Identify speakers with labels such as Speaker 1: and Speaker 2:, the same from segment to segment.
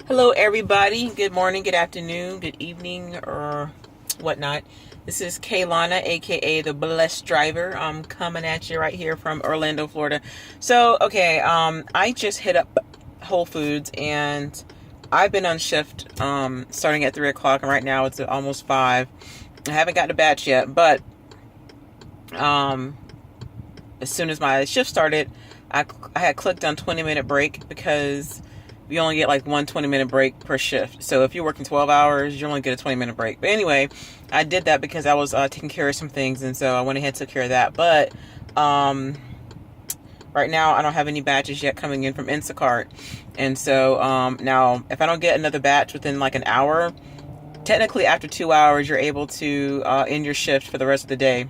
Speaker 1: Hello, everybody. Good morning, good afternoon, good evening, or whatnot. This is Kaylana, aka the Blessed Driver. I'm coming at you right here from Orlando, Florida. So, okay, I just hit up Whole Foods, and I've been on shift starting at 3 o'clock, and right now it's almost 5. I haven't gotten a batch yet, but as soon as my shift started, I had clicked on 20-minute break because you only get like one 20-minute break per shift. So if you're working 12 hours, you only get a 20-minute break. But anyway, I did that because I was taking care of some things, and so I went ahead and took care of that. But right now, I don't have any batches yet coming in from Instacart. And so now, if I don't get another batch within like an hour, technically after 2 hours, you're able to end your shift for the rest of the day.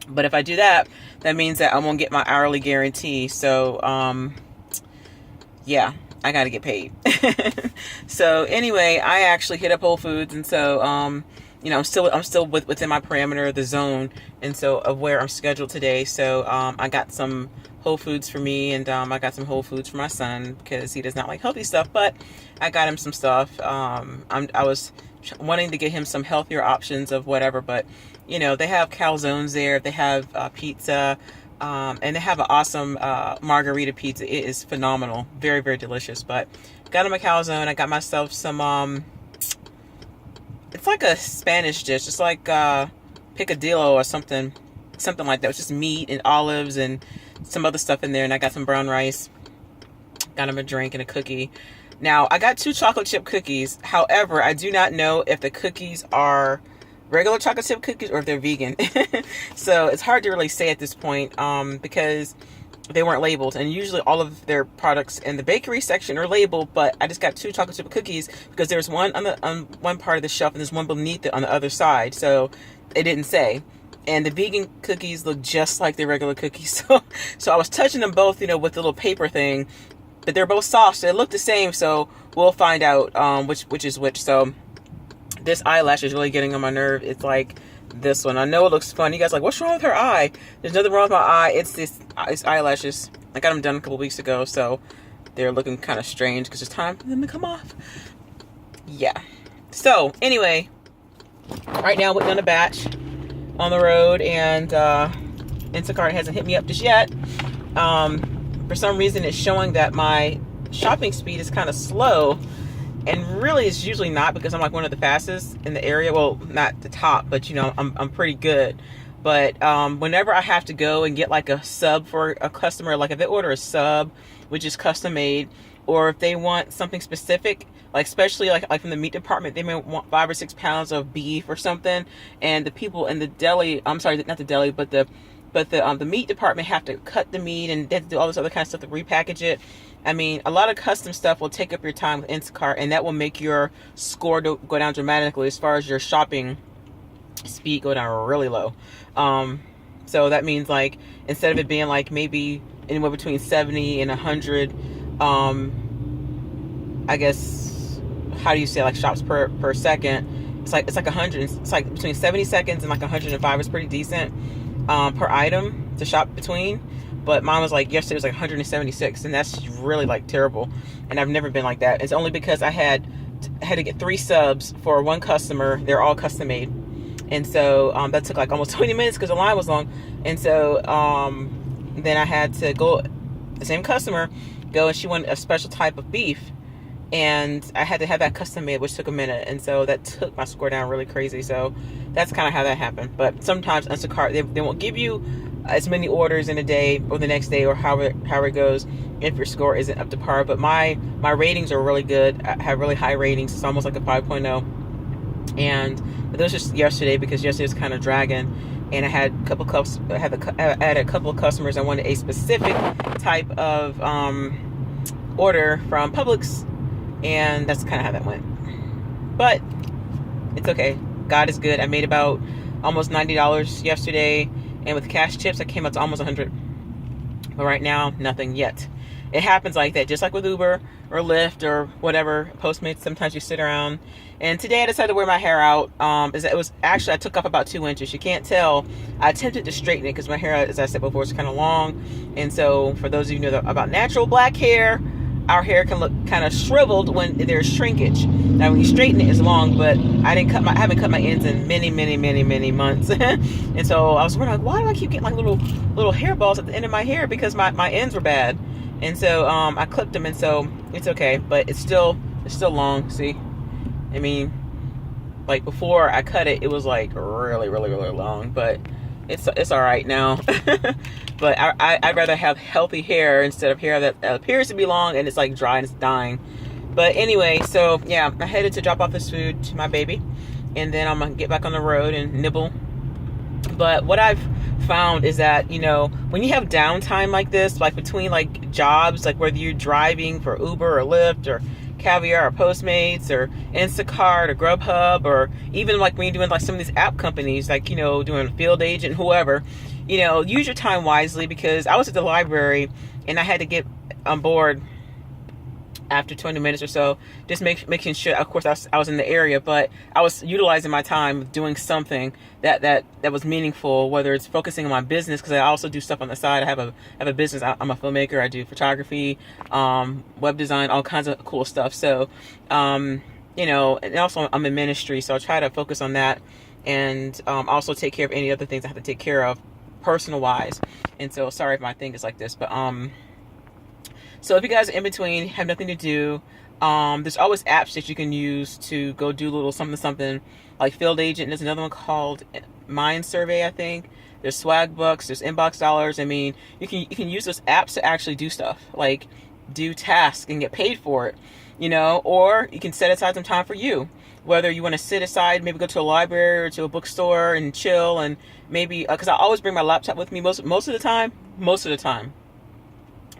Speaker 1: But if I do that, that means that I won't get my hourly guarantee. So, yeah. I got to get paid. So anyway, I actually hit up Whole Foods, and so I'm still within my parameter of the zone, and so of where I'm scheduled today. So I got some Whole Foods for me, and I got some Whole Foods for my son because he does not like healthy stuff, but I got him some stuff. I was wanting to get him some healthier options of whatever, but they have calzones there, they have pizza. And they have an awesome margarita pizza. It is phenomenal. Very, very delicious. But got him a calzone. I got myself some, it's like a Spanish dish. It's like picadillo or something like that. It's just meat and olives and some other stuff in there. And I got some brown rice. Got him a drink and a cookie. Now, I got 2 chocolate chip cookies. However, I do not know if the cookies are regular chocolate chip cookies or if they're vegan. So it's hard to really say at this point because they weren't labeled, and usually all of their products in the bakery section are labeled, but I just got 2 chocolate chip cookies because there's one on one part of the shelf and there's one beneath it on the other side, so it didn't say. And the vegan cookies look just like the regular cookies. So I was touching them both, with the little paper thing, but they're both soft, so they look the same. So we'll find out which is which. So this eyelash is really getting on my nerve. It's like this one. I know it looks fun. You guys are like, what's wrong with her eye? There's nothing wrong with my eye. It's eyelashes. I got them done a couple weeks ago, so they're looking kind of strange because it's time for them to come off. Yeah. So anyway, right now we're on a batch on the road, and Instacart hasn't hit me up just yet. For some reason, it's showing that my shopping speed is kind of slow. And really, it's usually not, because I'm like one of the fastest in the area. Well, not the top, but I'm pretty good. But whenever I have to go and get like a sub for a customer, like if they order a sub, which is custom made, or if they want something specific, like especially like from the meat department, they may want 5 or 6 pounds of beef or something, and the people in the deli, I'm sorry, not the deli, but the meat department have to cut the meat, and they have to do all this other kind of stuff to repackage it. I mean, a lot of custom stuff will take up your time with Instacart, and that will make your score go down dramatically as far as your shopping speed go down really low. So that means like instead of it being like maybe anywhere between 70 and 100, I guess, how do you say, like shops per second? It's like 100. It's like between 70 seconds and like 105 is pretty decent per item to shop between. But mine was like, yesterday was like 176, and that's really like terrible. And I've never been like that. It's only because I had to get 3 subs for one customer. They're all custom made. And so that took like almost 20 minutes because the line was long. And so then I had to go, the same customer, and she wanted a special type of beef. And I had to have that custom made, which took a minute. And so that took my score down really crazy. So that's kind of how that happened. But sometimes Instacart, they won't give you as many orders in a day or the next day, or however it goes, if your score isn't up to par. But my ratings are really good. I have really high ratings. It's almost like a 5.0. And those just yesterday, because yesterday was kind of dragging, and I had a couple of customers. I wanted a specific type of order from Publix, and that's kind of how that went. But it's okay. God is good. I made about almost $90 yesterday. And with cash tips, I came up to almost 100. But right now, nothing yet. It happens like that, just like with Uber or Lyft or whatever, Postmates. Sometimes you sit around. And today I decided to wear my hair out. I took off about 2 inches. You can't tell. I attempted to straighten it because my hair, as I said before, is kind of long. And so for those of you who know about natural black hair, our hair can look kind of shriveled when there's shrinkage. Now when you straighten it, it's long, but I haven't cut my ends in many months. And so I was wondering, like, why do I keep getting like little hair balls at the end of my hair? Because my ends were bad. And so I clipped them, and so it's okay, but it's still long. See, I mean, like before I cut it, it was like really long, but it's all right now. But I'd rather have healthy hair instead of hair that appears to be long and it's like dry and it's dying. But anyway, so yeah, I headed to drop off this food to my baby, and then I'm gonna get back on the road and nibble. But what I've found is that, you know, when you have downtime like this, like between like jobs, like whether you're driving for Uber or Lyft or Caviar or Postmates or Instacart or Grubhub, or even like when you're doing like some of these app companies, like, you know, doing field agent, whoever, you know, use your time wisely. Because I was at the library and I had to get on board after 20 minutes or so, just making sure, of course, I was in the area, but I was utilizing my time doing something that was meaningful, whether it's focusing on my business, because I also do stuff on the side. I have a business. I'm a filmmaker. I do photography, web design, all kinds of cool stuff. So, you know, and also I'm in ministry, so I try to focus on that, and also take care of any other things I have to take care of personal wise. And so, sorry if my thing is like this, but so if you guys are in between, have nothing to do, there's always apps that you can use to go do a little something, like Field Agent. There's another one called Mind Survey, I think. There's Swag Bucks, there's Inbox Dollars. I mean, you can use those apps to actually do stuff, like do tasks and get paid for it, you know, or you can set aside some time for you. Whether you want to sit aside, maybe go to a library or to a bookstore and chill, and maybe, because I always bring my laptop with me most of the time,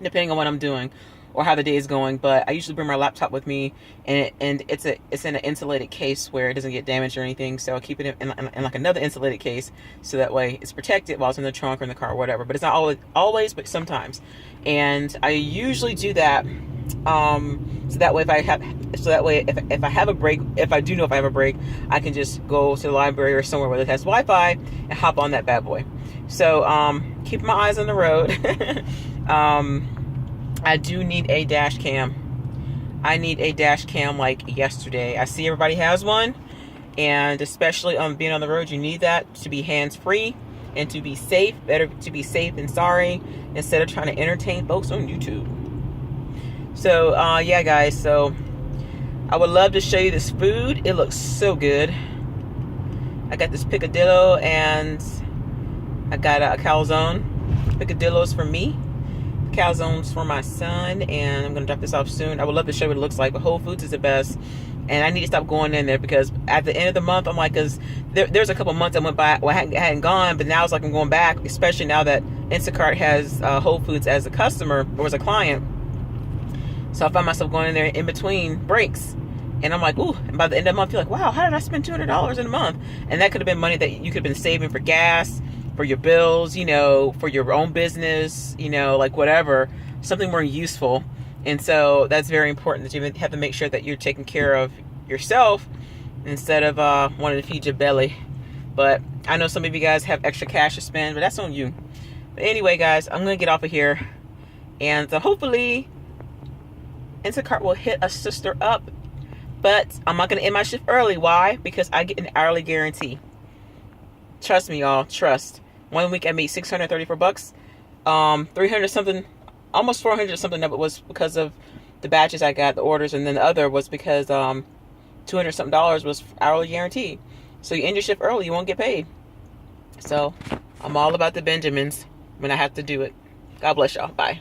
Speaker 1: depending on what I'm doing or how the day is going. But I usually bring my laptop with me, and it's in an insulated case where it doesn't get damaged or anything. So I keep it in like another insulated case, so that way it's protected while it's in the trunk or in the car or whatever. But it's not always, but sometimes. And I usually do that. So that way, if I have a break, if I do know if I have a break, I can just go to the library or somewhere where it has Wi-Fi and hop on that bad boy. So keep my eyes on the road. I do need a dash cam. I need a dash cam like yesterday. I see everybody has one, and especially being on the road, you need that to be hands-free and to be safe. Better to be safe than sorry, instead of trying to entertain folks on YouTube. So yeah, guys, so I would love to show you this food. It looks so good. I got this picadillo, and I got a calzone. Picadillos for me, calzones for my son, and I'm gonna drop this off soon. I would love to show you what it looks like, but WholeFoods is the best, and I need to stop going in there, because at the end of the month, I'm like, because there's a couple months I went by, well, I hadn't gone, but now it's like I'm going back, especially now that Instacart has WholeFoods as a customer or as a client. So I find myself going in there in between breaks, and I'm like, ooh, and by the end of the month, you're like, wow, how did I spend $200 in a month? And that could have been money that you could have been saving for gas, for your bills, you know, for your own business, you know, like whatever, something more useful. And so that's very important, that you have to make sure that you're taking care of yourself instead of wanting to feed your belly. But I know some of you guys have extra cash to spend, but that's on you. But anyway, guys, I'm going to get off of here, and hopefully Instacart will hit a sister up. But I'm not going to end my shift early. Why? Because I get an hourly guarantee. Trust me, y'all. Trust. 1 week I made $634. 300 something, almost 400 something of it was because of the batches I got, the orders, and then the other was because 200 something dollars was hourly guarantee. So you end your shift early, you won't get paid. So I'm all about the Benjamins when I have to do it. God bless y'all. Bye.